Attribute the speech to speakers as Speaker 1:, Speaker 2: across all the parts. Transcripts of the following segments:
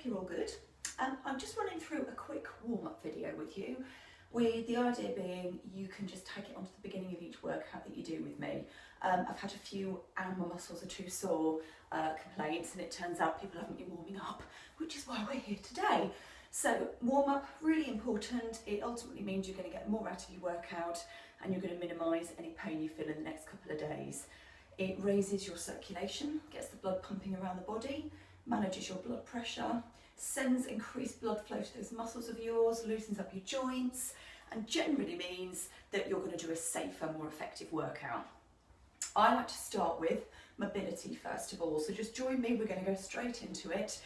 Speaker 1: hope you're all good. I'm just running through a quick warm-up video with you, with the idea being you can just take it onto the beginning of each workout that you do with me. I've had a few "and my muscles are too sore" complaints, and it turns out people haven't been warming up, which is why we're here today. So warm-up, really important. It ultimately means you're going to get more out of your workout and you're going to minimise any pain you feel in the next couple of days. It raises your circulation, gets the blood pumping around the body, manages your blood pressure, sends increased blood flow to those muscles of yours, loosens up your joints, and generally means that you're going to do a safer, more effective workout. I like to start with mobility first of all, so just join me, we're going to go straight into it.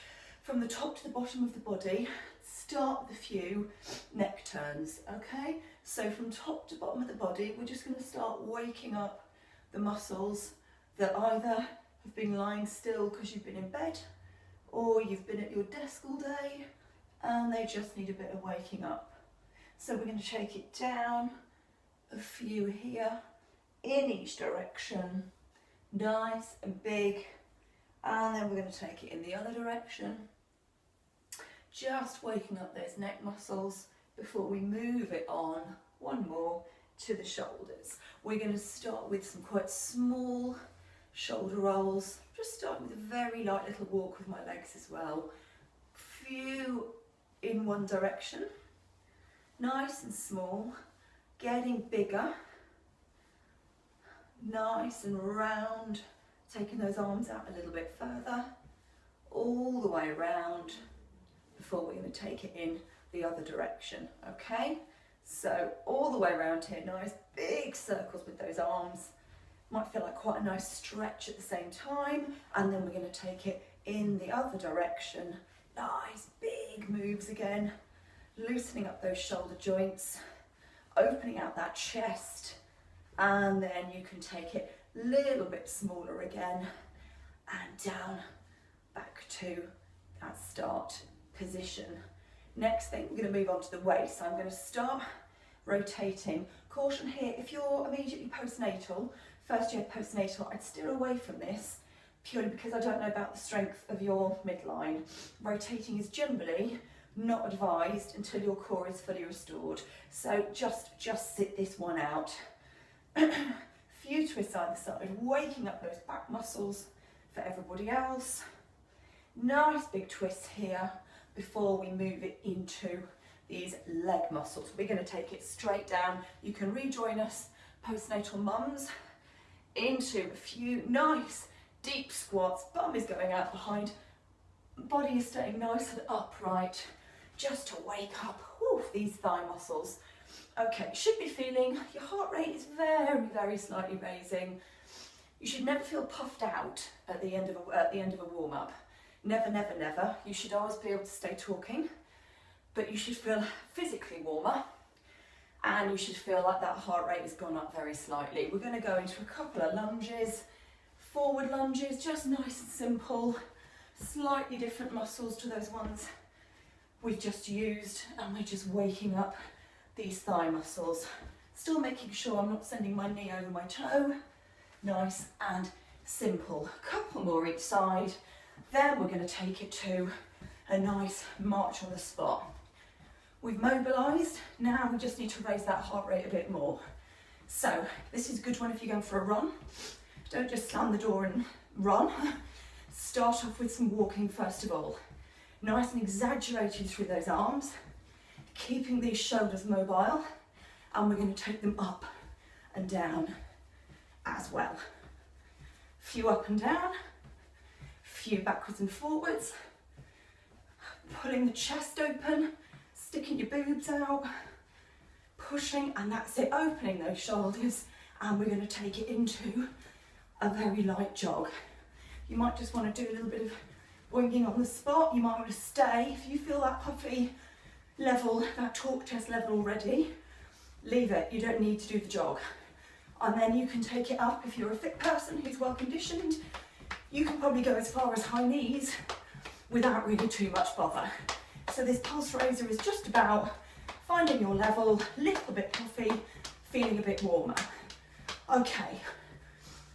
Speaker 1: From the top to the bottom of the body, start with a few neck turns, okay? So from top to bottom of the body, we're just going to start waking up the muscles that either have been lying still because you've been in bed, or you've been at your desk all day and they just need a bit of waking up. So we're going to take it down, a few here, in each direction, nice and big, and then we're going to take it in the other direction, just waking up those neck muscles before we move it on, one more, to the shoulders. We're going to start with some quite small shoulder rolls, just starting with a very light little walk with my legs as well. Few in one direction, nice and small, getting bigger, nice and round, taking those arms out a little bit further, all the way around before we're going to take it in the other direction, okay? So all the way around here, nice big circles with those arms. Might feel like quite a nice stretch at the same time, and then we're going to take it in the other direction. Nice big moves again, loosening up those shoulder joints, opening out that chest, and then you can take it a little bit smaller again and down back to that start position. Next thing, we're going to move on to the waist. So I'm going to start rotating. Caution here, if you're immediately postnatal, first year postnatal, I'd steer away from this purely because I don't know about the strength of your midline. Rotating is generally not advised until your core is fully restored. So just sit this one out. Few twists either side, waking up those back muscles for everybody else. Nice big twists here before we move it into these leg muscles. We're going to take it straight down. You can rejoin us, postnatal mums, into a few nice deep squats. Bum is going out behind, body is staying nice and upright, just to wake up these thigh muscles. Okay, should be feeling your heart rate is very slightly raising. You should never feel puffed out at the end of a warm-up. Never. You should always be able to stay talking, but you should feel physically warmer, and you should feel like that heart rate has gone up very slightly. We're going to go into a couple of lunges, forward lunges, just nice and simple, slightly different muscles to those ones we've just used, and we're just waking up these thigh muscles. Still making sure I'm not sending my knee over my toe. Nice and simple. Couple more each side. Then we're going to take it to a nice march on the spot. We've mobilised, now we just need to raise that heart rate a bit more. So this is a good one if you're going for a run. Don't just slam the door and run. Start off with some walking first of all. Nice and exaggerated through those arms, keeping these shoulders mobile, and we're going to take them up and down as well. Few up and down, few backwards and forwards, pulling the chest open, sticking your boobs out, pushing, and that's it, opening those shoulders, and we're going to take it into a very light jog. You might just want to do a little bit of winging on the spot. You might want to stay. If you feel that puffy level, that talk test level already, leave it. You don't need to do the jog. And then you can take it up. If you're a fit person who's well conditioned, you can probably go as far as high knees without really too much bother. So this pulse raiser is just about finding your level, a little bit puffy, feeling a bit warmer. Okay,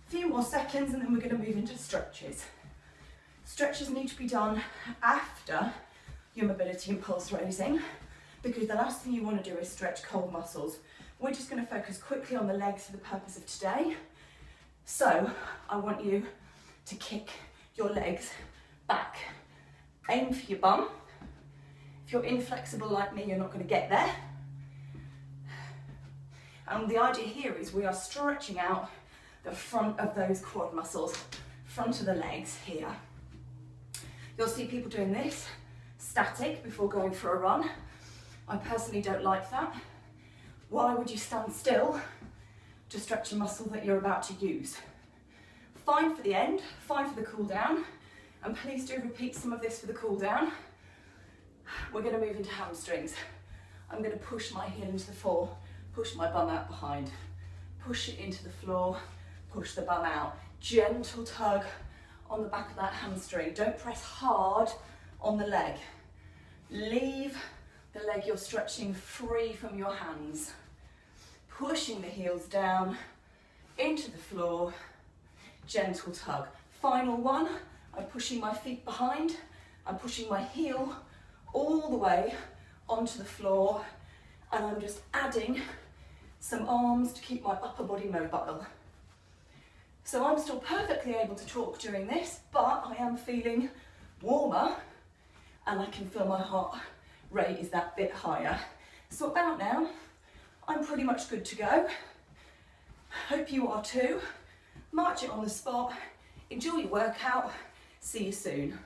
Speaker 1: a few more seconds and then we're going to move into stretches. Stretches need to be done after your mobility and pulse raising, because the last thing you want to do is stretch cold muscles. We're just going to focus quickly on the legs for the purpose of today. So I want you to kick your legs back. Aim for your bum. If you're inflexible like me, you're not going to get there. And the idea here is we are stretching out the front of those quad muscles, front of the legs here. You'll see people doing this static before going for a run. I personally don't like that. Why would you stand still to stretch a muscle that you're about to use? Fine for the end, fine for the cool down, and please do repeat some of this for the cool down. We're going to move into hamstrings. I'm going to push my heel into the floor, push my bum out behind, push it into the floor, push the bum out. Gentle tug on the back of that hamstring. Don't press hard on the leg. Leave the leg you're stretching free from your hands. Pushing the heels down into the floor. Gentle tug. Final one. I'm pushing my feet behind. I'm pushing my heel all the way onto the floor, and I'm just adding some arms to keep my upper body mobile. So I'm still perfectly able to talk during this, but I am feeling warmer and I can feel my heart rate is that bit higher. So about now, I'm pretty much good to go. Hope you are too. March it on the spot. Enjoy your workout. See you soon.